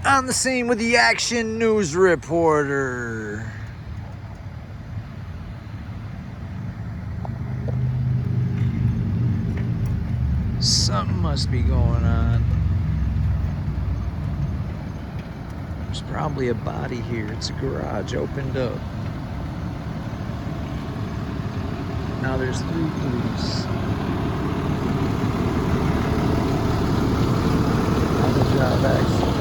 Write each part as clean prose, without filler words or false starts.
On the scene with the Action News reporter. Something must be going on. There's probably a body here. It's a garage opened up. Now there's 3 police. On the job accident.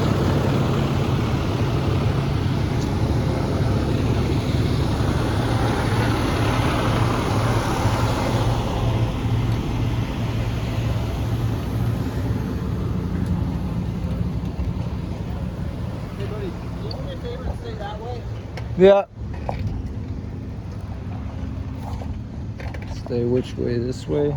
Yeah. Stay which way? This way?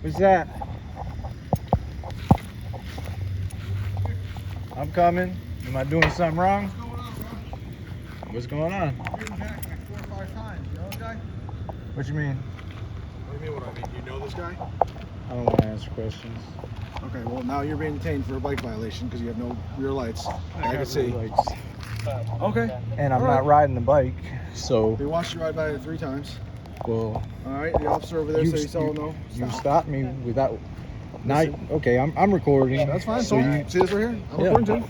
What's that? I'm coming. Am I doing something wrong? What's going on? You've been jacked like 4 or 5 times. You know this guy? What you mean? What do you mean what I mean? Do you know this guy? I don't want to answer questions. Okay, well now you're being detained for a bike violation because you have no rear lights. I can see. Lights. Okay. And I'm All right. not riding the bike, so They watched you ride by it 3 times. well. All right, the officer over there said he saw no. You Stop. stopped me without. Now, Listen. okay, I'm recording. That's fine. So So you, see this right here? I'm Yeah. recording too.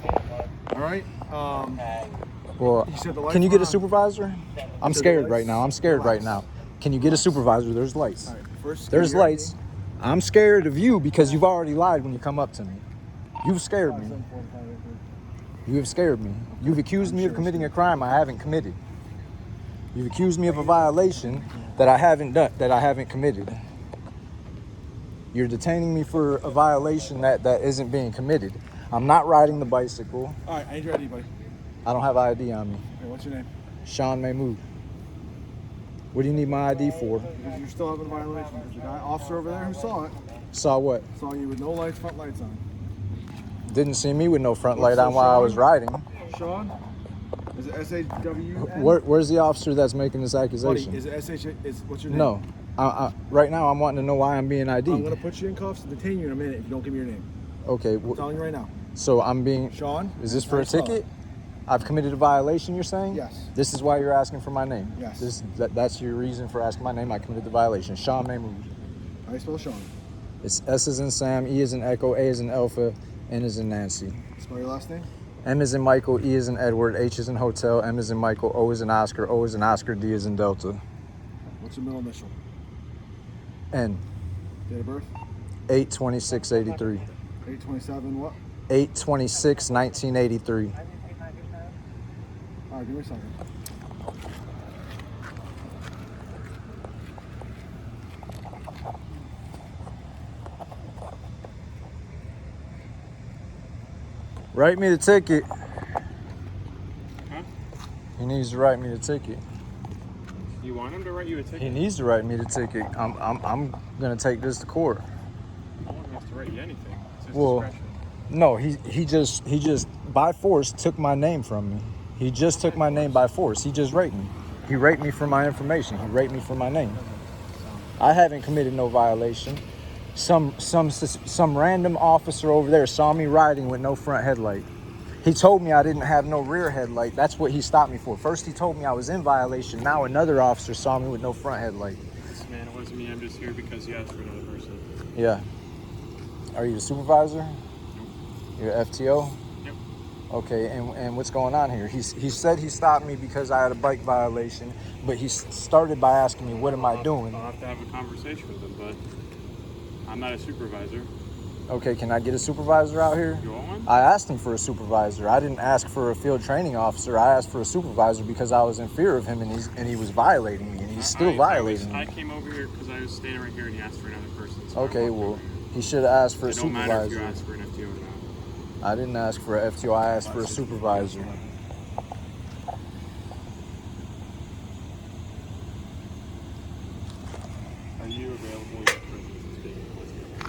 All right. well, He said the lights can you were get a on. supervisor? I'm said the scared lights- right now. I'm scared right Relax. now. Can you get a supervisor? There's lights. All right. First. There's you're- lights. I'm scared of you because you've already lied when you come up to me. You've scared me. You have scared me. You've accused me of committing a crime I haven't committed. You've accused me of a violation that I haven't done, that I haven't committed. You're detaining me for a violation that isn't being committed. I'm not riding the bicycle. All right, I need your ID, buddy. I don't have ID on me. Okay, what's your name? Sean Mahmood. What do you need my ID for? Because you're still having a violation. Because the guy, officer over there who saw it, Saw what? saw you with no lights, front lights on. Didn't see me with no front What's light on up, while I Sean? was riding. Sean? Is it S-A-W-N? Where's the officer that's making this Buddy, accusation? is it S-H? What's your name? No. Right now, I'm wanting to know why I'm being ID'd. I'm going to put you in cuffs and detain you in a minute if you don't give me your name. Okay, I'm telling you right now. so I'm being. Sean? Is this for a I saw it. ticket? I've committed a violation, you're saying? Yes. This is why you're asking for my name? Yes. That's your reason for asking my name? I committed the violation. Sean Mahmood. How do you spell Sean? It's S as in Sam, E as in Echo, A as in Alpha, N as in Nancy. Spell your last name? M as in Michael, E as in Edward, H as in Hotel, M as in Michael, O as in Oscar, O as in Oscar, D as in Delta. What's your middle initial? N. Date of birth? 8/26/83. 827 what? 8/26/1983. All right, give me a second. Write me the ticket. Huh? He needs to write me the ticket. You want him to write you a He ticket? needs to write me the ticket. I'm gonna take this to court. No one has to write you anything. It's his Well, discretion. No, he just by force took my name from me. He just took my name by force. He just raped me. He raped me for my information. He raped me for my name. I haven't committed no violation. Some random officer over there saw me riding with no front headlight. He told me I didn't have no rear headlight. That's what he stopped me for. First he told me I was in violation. Now another officer saw me with no front headlight. Man, it wasn't me. I'm just here because you asked for another person. Yeah. Are you a supervisor? You're a FTO? Yep. Okay, and what's going on here? He said he stopped me because I had a bike violation, but he started by asking me, what am I doing? I'll have to have a conversation with him, but I'm not a supervisor. Okay, can I get a supervisor out here? You want one? I asked him for a supervisor. I didn't ask for a field training officer. I asked for a supervisor because I was in fear of him and he was violating me and He's still violating I me. came over here because I was standing right here and he asked for another person. So I Okay, walked well, over here. he should have asked for a It don't matter if you supervisor. ask for an FTO or not. I didn't ask for a FTO. I asked for a supervisor. Are you available? Your presence is being investigated.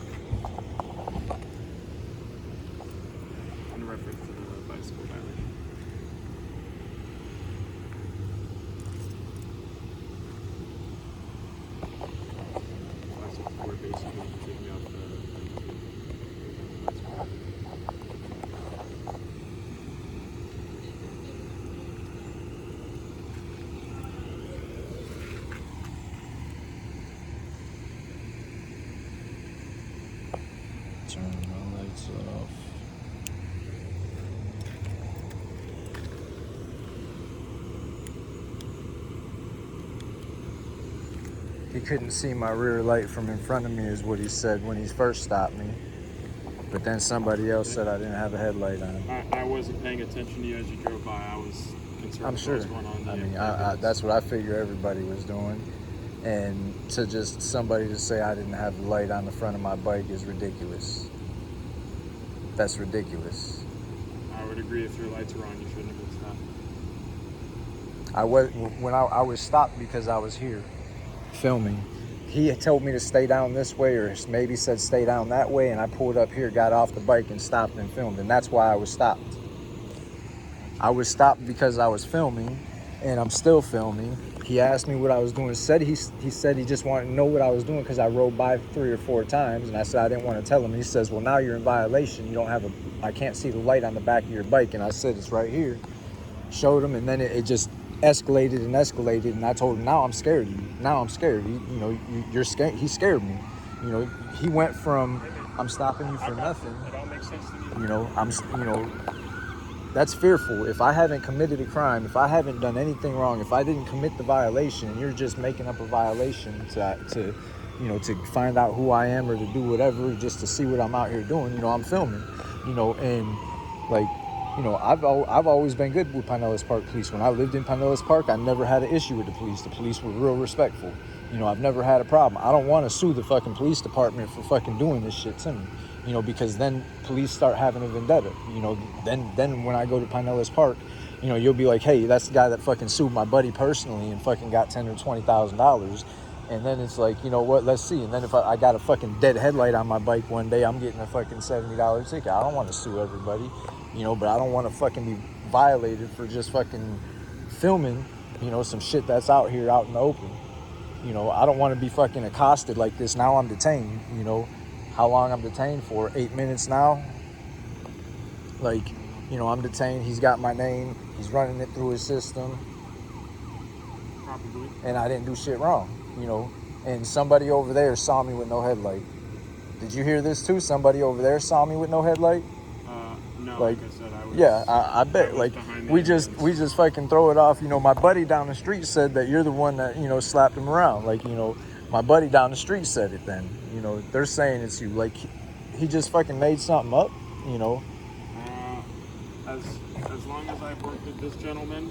In reference to the bicycle violation. Class of 4 basically taking me off the Turn my lights off. He couldn't see my rear light from in front of me is what he said when he first stopped me. But then somebody else said I didn't have a headlight on. I wasn't paying attention to you as you drove by. I was concerned I'm with sure. what was going on. I mean, that's what I figure everybody was doing. And to just somebody to say I didn't have the light on the front of my bike is ridiculous. That's ridiculous. I would agree if your lights were on, you shouldn't have been stopped. I was stopped because I was here filming. He had told me to stay down this way, or maybe said stay down that way, and I pulled up here, got off the bike, and stopped and filmed, and that's why I was stopped. I was stopped because I was filming, and I'm still filming. He asked me what I was doing. He said he just wanted to know what I was doing because I rode by 3 or 4 times, and I said I didn't want to tell him. He says, well, now you're in violation. You don't have I can't see the light on the back of your bike, and I said it's right here. Showed him, and then it just escalated, and I told him, now I'm scared of you. Now I'm scared. You're scared. He scared me. He went from I'm stopping you for nothing. It all makes sense to me. That's fearful. If I haven't committed a crime, if I haven't done anything wrong, if I didn't commit the violation, and you're just making up a violation to find out who I am or to do whatever, just to see what I'm out here doing. I'm filming. And like. I've always been good with Pinellas Park Police. When I lived in Pinellas Park, I never had an issue with the police. The police were real respectful. I've never had a problem. I don't want to sue the fucking police department for fucking doing this shit to me. Because then police start having a vendetta. Then when I go to Pinellas Park, you'll be like, hey, that's the guy that fucking sued my buddy personally and fucking got $10,000 or $20,000. And then it's like, you know what, let's see. And then if I got a fucking dead headlight on my bike one day, I'm getting a fucking $70 ticket. I don't want to sue everybody, but I don't want to fucking be violated for just fucking filming, some shit that's out here out in the open. I don't want to be fucking accosted like this. Now I'm detained, how long I'm detained for? 8 minutes now. Like, I'm detained. He's got my name. He's running it through his system. Probably. And I didn't do shit wrong. And somebody over there saw me with no headlight. Did you hear this too? Somebody over there saw me with no headlight? No, like I said, I was. Yeah, I bet. Like, we just fucking throw it off. My buddy down the street said that you're the one that, slapped him around. Like, my buddy down the street said it then. They're saying it's you. Like, he just fucking made something up, As long as I've worked with this gentleman,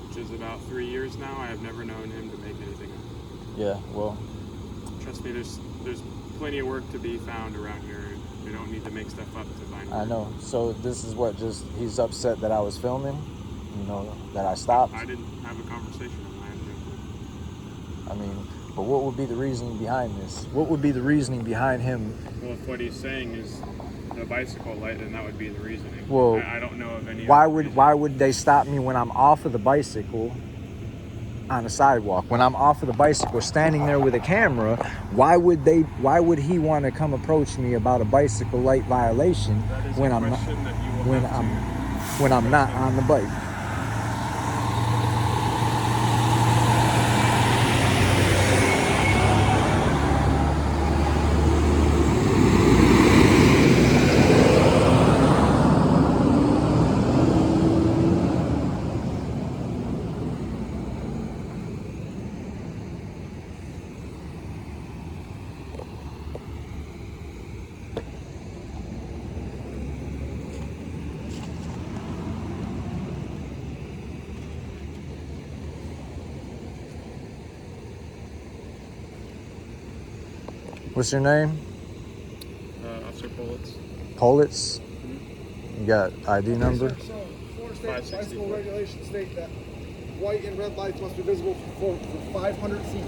which is about 3 years now, I have never known him to make anything up. Yeah, well. Trust me, there's plenty of work to be found around here. We don't need to make stuff up to find work. I know. So this is he's upset that I was filming, that I stopped. I didn't have a conversation with him. I have no clue. I mean, but what would be the reasoning behind this? What would be the reasoning behind him? Well, if what he's saying is the bicycle light, then that would be the reasoning. Well, I don't know of any. Why would they stop me when I'm off of the bicycle on the sidewalk? When I'm off of the bicycle, standing there with a camera, why would he want to come approach me about a bicycle light violation when I'm not on the bike? What's your name? Officer Politz. Politz? You got ID number? So, Florida State 564. bicycle regulations state that white and red lights must be visible for 500 feet.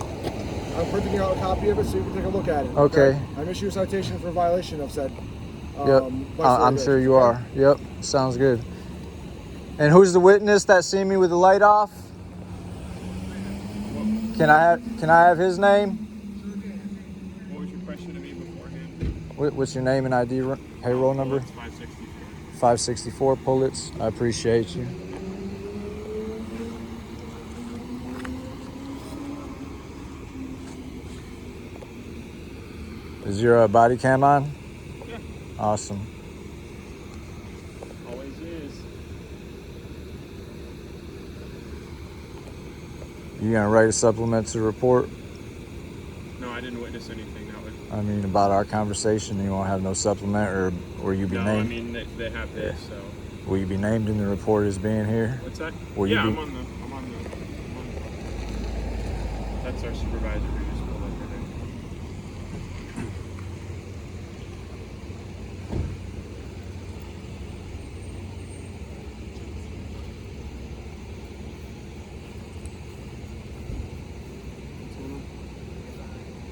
I'm printing you out a copy of it so you can take a look at it. Okay. I'm issuing a citation for violation of said. Yep. bicycle I'm sure you regulations, are. Yep. Sounds good. And who's the witness that seen me with the light off? Can I have his name? What was your question to me beforehand? What's your name and ID payroll number? It's 564. 564 Pullets. I appreciate you. Is your body cam on? Yeah. Awesome. Always is. You gonna write a supplement to the report? No, I didn't witness anything. That would. I mean, about our conversation, you won't have no supplement, or will you be No, named? I mean they have this. So Will you be named in the report as being here? what's that? Will you Yeah, be- I'm on the. That's our supervisor who just pulled up right there.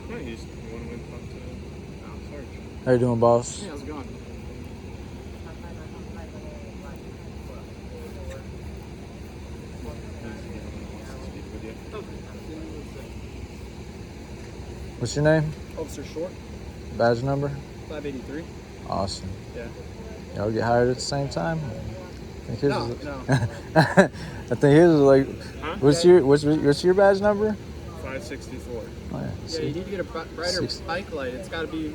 No, you just want to talk to Sarge. How you doing, boss? How's it going? Speak with you. What's your name? Officer Short, Badge number? 583. Awesome. Yeah. Y'all get hired at the same time? I think his No, is- no. I think his is like, Huh? what's your badge number? 564. Oh, yeah. Yeah, See? you need to get a brighter Six. bike light. It's got to be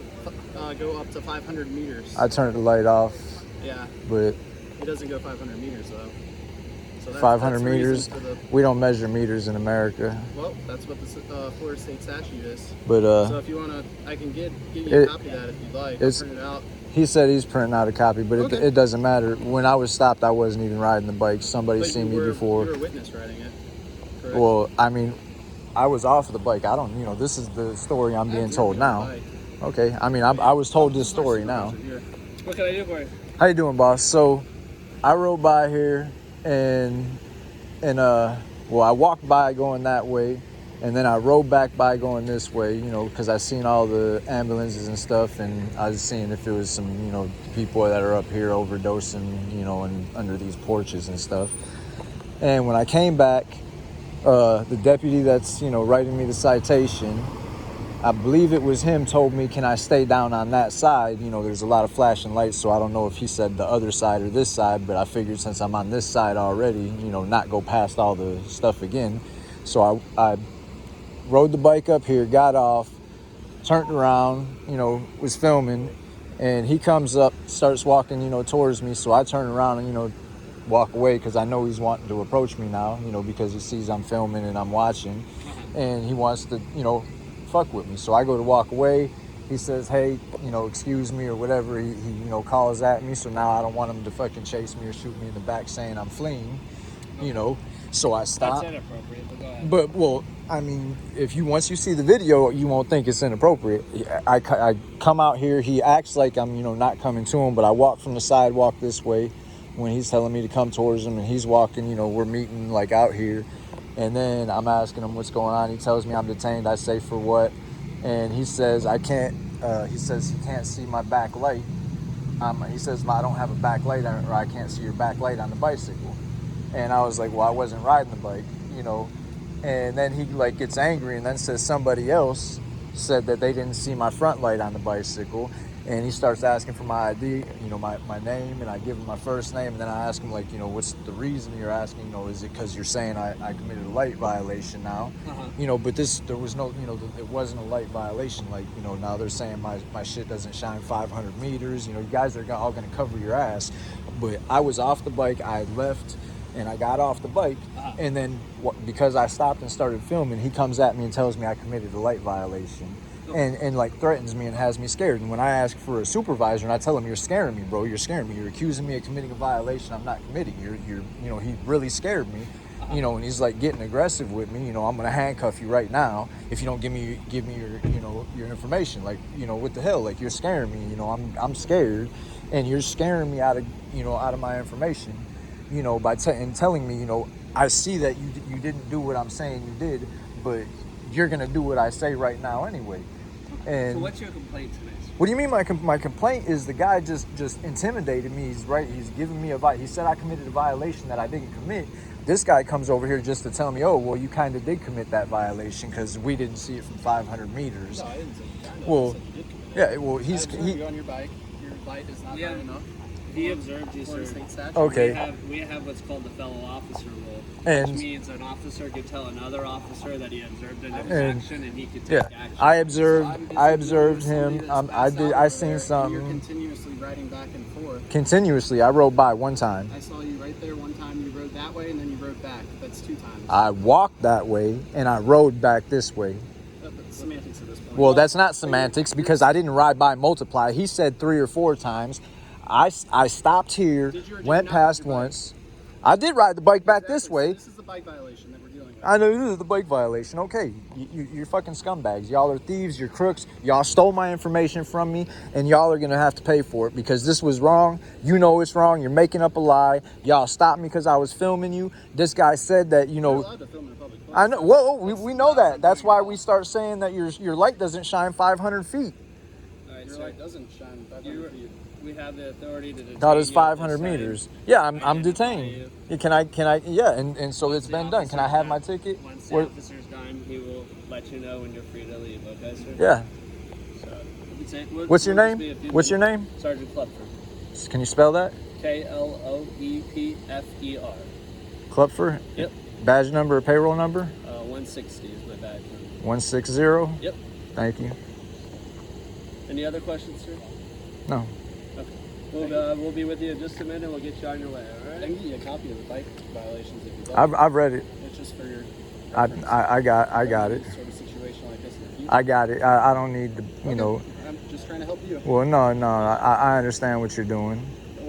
go up to 500 meters. I turned the light off, Yeah, but it doesn't go 500 meters though. So 500 that's the reason meters. for the- We don't measure meters in America. well, that's what the Florida State statute is. But So if you wanna, I can give you a it- copy of that if you'd like. it's- I'll print it out. he said he's printing out a copy, but Okay. it doesn't matter. When I was stopped, I wasn't even riding the bike. Somebody But seen you me were, before. You were a witness riding it. Correct? Well, I mean, I was off the bike. I don't, this is the story I'm being told now. Okay, I mean, I was told this story now. What can I do for you? How you doing, boss? So, I rode by here and well, I walked by going that way, and then I rode back by going this way, because I seen all the ambulances and stuff, and I was seeing if there was some, people that are up here overdosing, and under these porches and stuff. And when I came back, the deputy that's, writing me the citation, I believe it was him, told me, can I stay down on that side? There's a lot of flashing lights, so I don't know if he said the other side or this side, but I figured since I'm on this side already, not go past all the stuff again. So I rode the bike up here, got off, turned around, was filming, and he comes up, starts walking, towards me, so I turn around and, walk away because I know he's wanting to approach me now, because he sees I'm filming and I'm watching, and he wants to, fuck with me. So I go to walk away. He says, hey, excuse me or whatever. He calls at me. So now I don't want him to fucking chase me or shoot me in the back saying I'm fleeing, So I stop. That's inappropriate, but go ahead. But, well, I mean, once you see the video, you won't think it's inappropriate. I come out here. He acts like I'm, not coming to him, but I walk from the sidewalk this way when he's telling me to come towards him, and he's walking, we're meeting like out here. And then I'm asking him what's going on. He tells me I'm detained. I say, for what? And he says, I can't, he says he can't see my back light. He says, I don't have a back light, or I can't see your back light on the bicycle. And I was like, well, I wasn't riding the bike, And then he like gets angry and then says somebody else said that they didn't see my front light on the bicycle. And he starts asking for my ID, my name, and I give him my first name. And then I ask him, like, what's the reason you're asking? Is it because you're saying I committed a light violation now? But there was no, it wasn't a light violation. Like, now they're saying my shit doesn't shine 500 meters. You guys are all going to cover your ass. But I was off the bike. I left and I got off the bike. And then because I stopped and started filming, he comes at me and tells me I committed a light violation. And like threatens me and has me scared. And when I ask for a supervisor and I tell him, you're scaring me, bro, you're scaring me. You're accusing me of committing a violation I'm not committing. He really scared me. you know, and he's like getting aggressive with me. You know, I'm gonna handcuff you right now if you don't give me your, you know, your information. Like, you know, what the hell? Like, you're scaring me. You know, I'm scared, and you're scaring me out of, you know, out of my information. You know, by telling me, you know, I see that you didn't do what I'm saying you did, but you're gonna do what I say right now anyway. And So what's your complaint today? what do you mean my complaint is the guy just intimidated me. He's giving me he said I committed a violation that I didn't commit. This guy comes over here just to tell me, oh, well, you kind of did commit that violation because we didn't see it from 500 meters. No, I didn't say that. I know Well, you said you did commit. Yeah, well, I observed you on your bike. Your light is not bright enough. He observed you, Florida sir. State statute. Okay. We have what's called the fellow officer rule, And- which means an officer could tell another officer that he observed an And- infraction and he could take Yeah, action. I So observed I'm guessing him. somebody that's I passed did. out I over seen there, something You're continuously riding back and forth. continuously. I rode by one time. I saw you right there one time. You rode that way and then you rode back. That's 2 times. I walked that way and I rode back this way. That's semantics at this point. Well, that's not semantics because I didn't ride by multiply. He said 3 or 4 times. I stopped here, Did you or did went you not ride past your bike? once. I did ride the bike back this Exactly. So way. this is the bike violation that we're dealing with. I know this is the bike violation. Okay, you're fucking scumbags. Y'all are thieves. You're crooks. Y'all stole my information from me, and y'all are gonna have to pay for it because this was wrong. You know it's wrong. You're making up a lie. Y'all stopped me because I was filming you. This guy said that, you You're know. allowed to film in a public place. I know. Whoa, we know that. That's why we start saying that your light doesn't shine 500 feet. All right, Your sir. light doesn't shine 500 You- feet. We have the authority to detain That is you at 500 this time. meters. Yeah, I'm Identify detained. you. Yeah, can I? Yeah, and so it's The been done. Can I officer's have my done. ticket? Once the Where- officer's done, he will let you know when you're free to leave. Okay, sir? Yeah. So, we'll say- we'll- What's your we'll just name? be a few What's your minutes. name? Sergeant Klepfer. Can you spell that? Kloepfer. Klupfer? Yep. Badge number or payroll number? 160 is my badge number. 160. Yep. Thank you. Any other questions, sir? No. Okay. We'll be with you in just a minute. We'll get you on your way. All I right? can get you a copy of the bike violations if you'd like. I've read it. It's just for your. I got it. Sort of situation like this in the future. I got it. I don't need to, you Okay. know. I'm just trying to help you. Well, no. I understand what you're doing.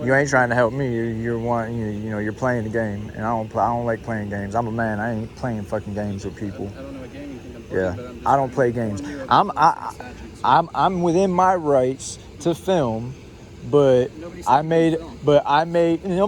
You ain't trying to help me. You're one. You know. You're playing the game, and I don't like playing games. I'm a man. I ain't playing fucking games with people. I don't know what game you think I'm playing, Yeah. but I'm just I don't trying play to inform games. you of I'm the I, statutes. I'm within my rights to film, but Nobody said you couldn't film.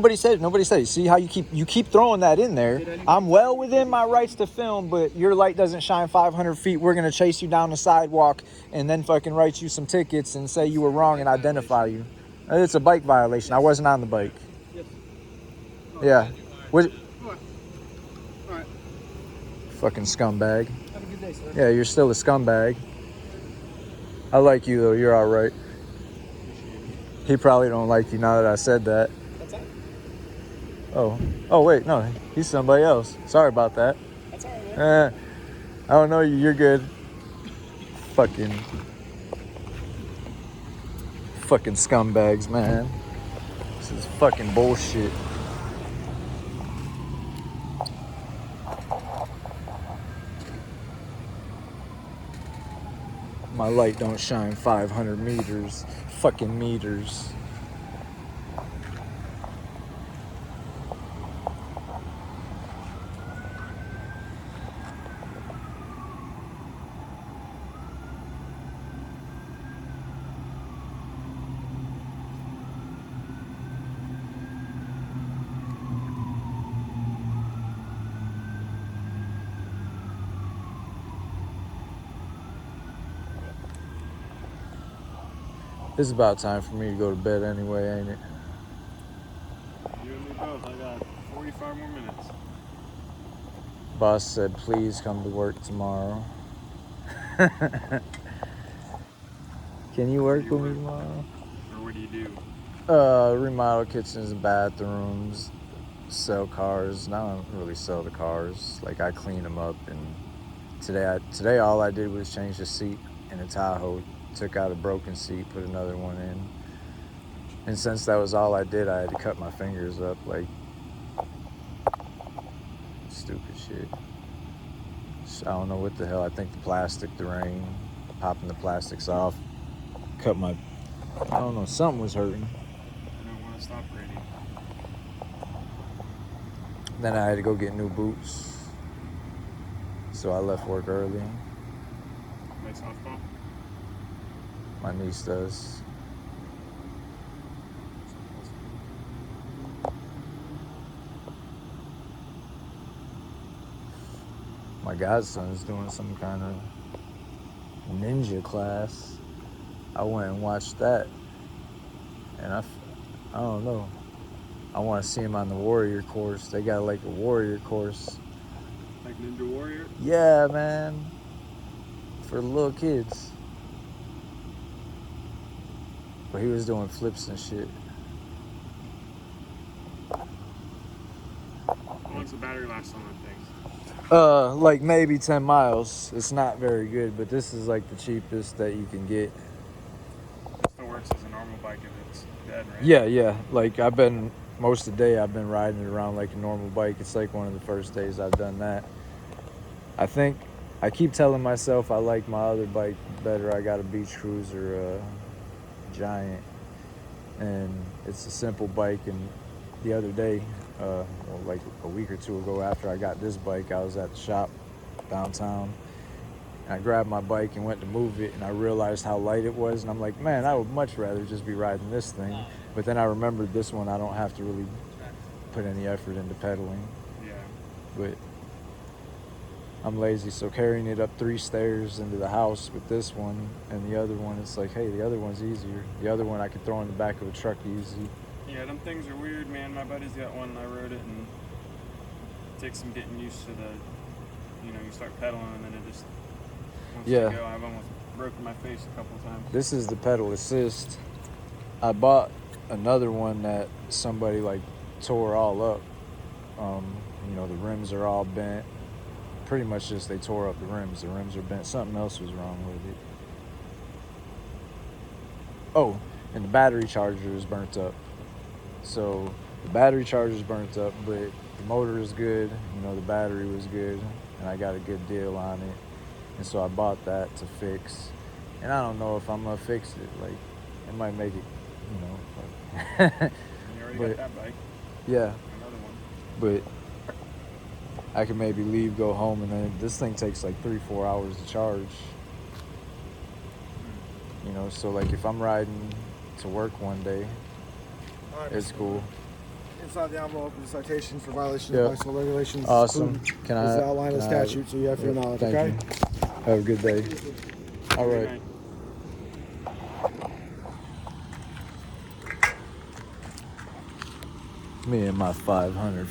nobody said it. See how you keep throwing that in there. Did anybody I'm well within my rights to film, but your light doesn't shine 500 feet. We're gonna chase you down the sidewalk and then fucking write you some tickets and say you were wrong and identify you. It's a bike violation. I wasn't on the bike. Yes. Yeah. What? All right. Fucking scumbag. Have a good day, sir. Yeah, you're still a scumbag. I like you though. You're all right. He probably don't like you now that I said that. That's all right. Oh wait, no, he's somebody else. Sorry about that. That's all right, man. I don't know you. You're good. Fucking scumbags, man. This is fucking bullshit. My light don't shine 500 meters. Fucking meters. It's about time for me to go to bed anyway, ain't it? You and me both. I got 45 more minutes. Boss said, please come to work tomorrow. Can you work with me tomorrow? Or what do you do? Remodel kitchens and bathrooms, sell cars. No, I don't really sell the cars. Like, I clean them up, and today all I did was change the seat in the Tahoe. Took out a broken seat, put another one in. And since that was all I did, I had to cut my fingers up, like, stupid shit. I don't know what the hell. I think the plastic, the rain, popping the plastics off, cut my, I don't know, something was hurting. I don't want to stop reading. Then I had to go get new boots. So I left work early. Play softball. My niece does. My godson's doing some kind of ninja class. I went and watched that. And I don't know. I want to see him on the warrior course. They got like a warrior course. Like Ninja Warrior. Yeah, man. For little kids. But he was doing flips and shit. How long's the battery last on that thing? Like maybe 10 miles. It's not very good, but this is like the cheapest that you can get. It still works as a normal bike if it's dead, right? Yeah. Like most of the day I've been riding it around like a normal bike. It's like one of the first days I've done that. I keep telling myself I like my other bike better. I got a Beach Cruiser Giant, and it's a simple bike. And the other day, like a week or two ago after I got this bike, I was at the shop downtown. And I grabbed my bike and went to move it, and I realized how light it was. And I'm like, man, I would much rather just be riding this thing. But then I remembered this one, I don't have to really put any effort into pedaling. Yeah. But I'm lazy, so carrying it up 3 stairs into the house with this one and the other one, it's like, hey, the other one's easier. The other one I could throw in the back of a truck easy. Yeah, them things are weird, man. My buddy's got one, and I rode it, and it takes some getting used to you start pedaling, and then it just wants Yeah. to go. I've almost broken my face a couple times. This is the pedal assist. I bought another one that somebody like tore all up. The rims are all bent. Pretty much just they tore up the rims. The rims are bent. Something else was wrong with it. Oh, and the battery charger is burnt up. So the battery charger is burnt up, but the motor is good. The battery was good, and I got a good deal on it. And so I bought that to fix. And I don't know if I'm gonna fix it. Like, it might make it, And you already But- got that bike. yeah. Another one. But I could maybe leave, go home, and then this thing takes like 3-4 hours to charge. So like if I'm riding to work one day, All right, it's cool. Inside the envelope is a citation for violation Yeah. of bicycle regulations. Awesome. Can Is I? the outline of the can I have statute, it? so you have your Yep, knowledge, thank okay? you. Have a good day. All Good right. night. Me and my 500